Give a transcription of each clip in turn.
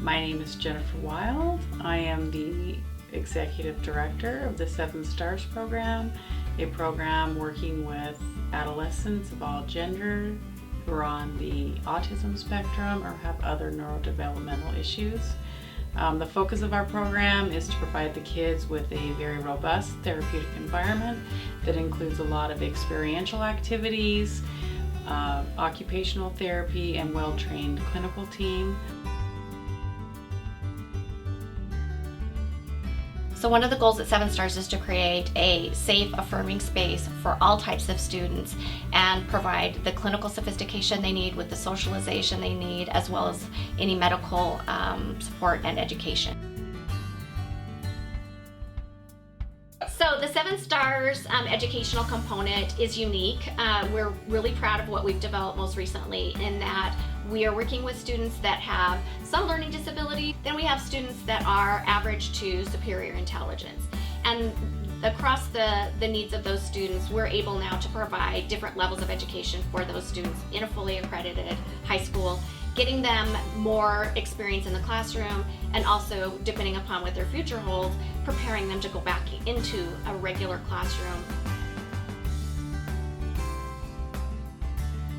My name is Jennifer Wild. I am the Executive Director of the Seven Stars program, a program working with adolescents of all gender who are on the autism spectrum or have other neurodevelopmental issues. The focus of our program is to provide the kids with a very robust therapeutic environment that includes a lot of experiential activities, occupational therapy, and well-trained clinical team. So one of the goals at Seven Stars is to create a safe, affirming space for all types of students and provide the clinical sophistication they need with the socialization they need, as well as any medical support and education. So the Seven Stars educational component is unique. We're really proud of what we've developed most recently in that we are working with students that have some learning disability. Then we have students that are average to superior intelligence. And across the needs of those students, we're able now to provide different levels of education for those students in a fully accredited high school, getting them more experience in the classroom, and also, depending upon what their future holds, preparing them to go back into a regular classroom.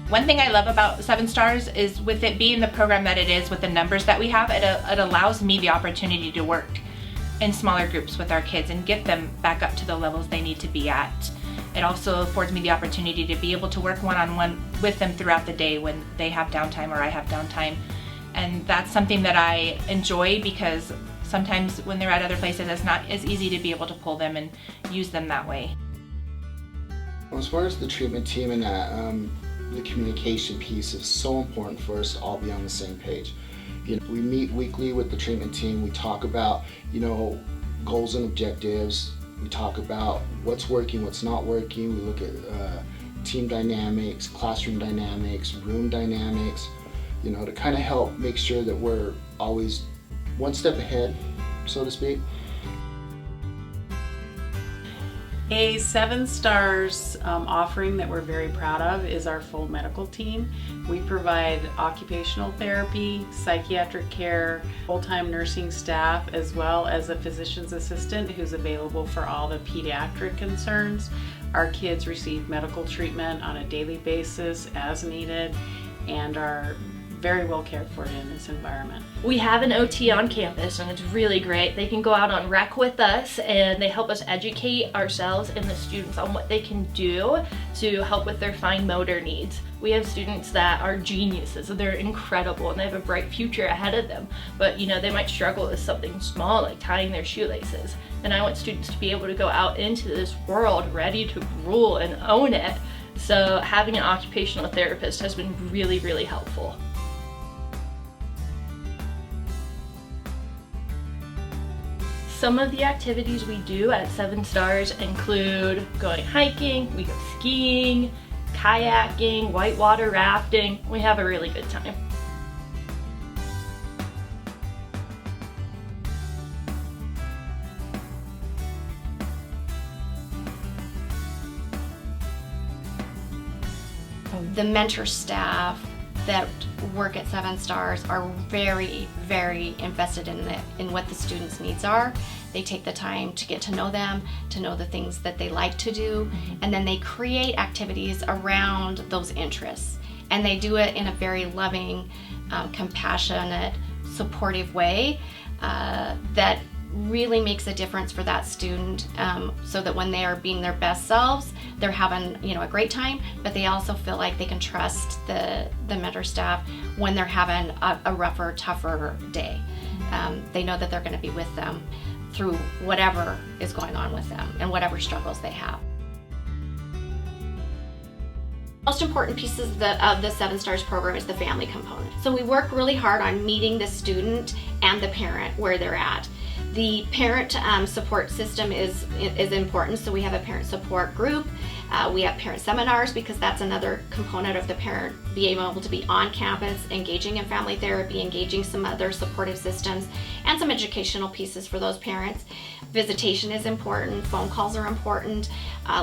One thing I love about Seven Stars is with it being the program that it is, with the numbers that we have, it allows me the opportunity to work in smaller groups with our kids and get them back up to the levels they need to be at. It also affords me the opportunity to be able to work one-on-one with them throughout the day when they have downtime or I have downtime. And that's something that I enjoy, because sometimes when they're at other places, it's not as easy to be able to pull them and use them that way. As far as the treatment team and that, the communication piece is so important for us to all be on the same page. We meet weekly with the treatment team. We talk about, goals and objectives. We talk about what's working, what's not working. We look at team dynamics, classroom dynamics, room dynamics, to kind of help make sure that we're always one step ahead, so to speak. A Seven Stars offering that we're very proud of is our full medical team. We provide occupational therapy, psychiatric care, full-time nursing staff, as well as a physician's assistant who's available for all the pediatric concerns. Our kids receive medical treatment on a daily basis as needed and are very well cared for in this environment. We have an OT on campus and it's really great. They can go out on rec with us and they help us educate ourselves and the students on what they can do to help with their fine motor needs. We have students that are geniuses, they're incredible and they have a bright future ahead of them, but they might struggle with something small like tying their shoelaces. And I want students to be able to go out into this world ready to rule and own it. So having an occupational therapist has been really, really helpful. Some of the activities we do at Seven Stars include going hiking, we go skiing, kayaking, whitewater rafting. We have a really good time. The mentor staff that work at Seven Stars are very, very invested in what the students' needs are. They take the time to get to know them, to know the things that they like to do, and then they create activities around those interests. And they do it in a very loving, compassionate, supportive way that really makes a difference for that student, so that when they are being their best selves, they're having a great time, but they also feel like they can trust the mentor staff when they're having a rougher, tougher day. They know that they're going to be with them through whatever is going on with them and whatever struggles they have. Most important pieces of the Seven Stars program is the family component. So we work really hard on meeting the student and the parent where they're at. The parent support system is important, so we have a parent support group We have parent seminars because that's another component of the parent being able to be on campus, engaging in family therapy, engaging some other supportive systems, and some educational pieces for those parents. Visitation is important, phone calls are important,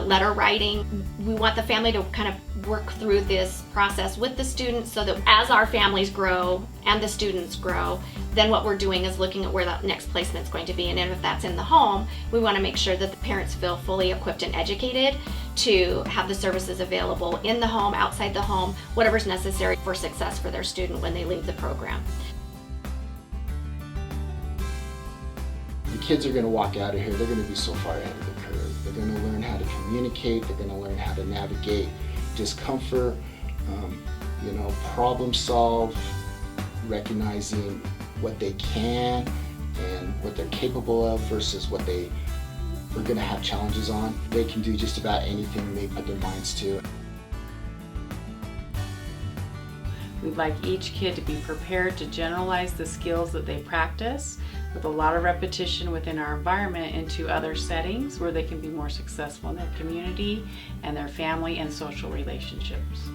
letter writing. We want the family to kind of work through this process with the students so that as our families grow and the students grow, then what we're doing is looking at where that next placement is going to be. And if that's in the home, we want to make sure that the parents feel fully equipped and educated to have the services available in the home, outside the home, whatever's necessary for success for their student when they leave the program. The kids are going to walk out of here, they're going to be so far ahead of the curve. They're going to learn how to communicate, they're going to learn how to navigate discomfort, problem solve, recognizing what they can and what they're capable of versus what we're going to have challenges on. They can do just about anything they put their minds to. We'd like each kid to be prepared to generalize the skills that they practice with a lot of repetition within our environment into other settings where they can be more successful in their community and their family and social relationships.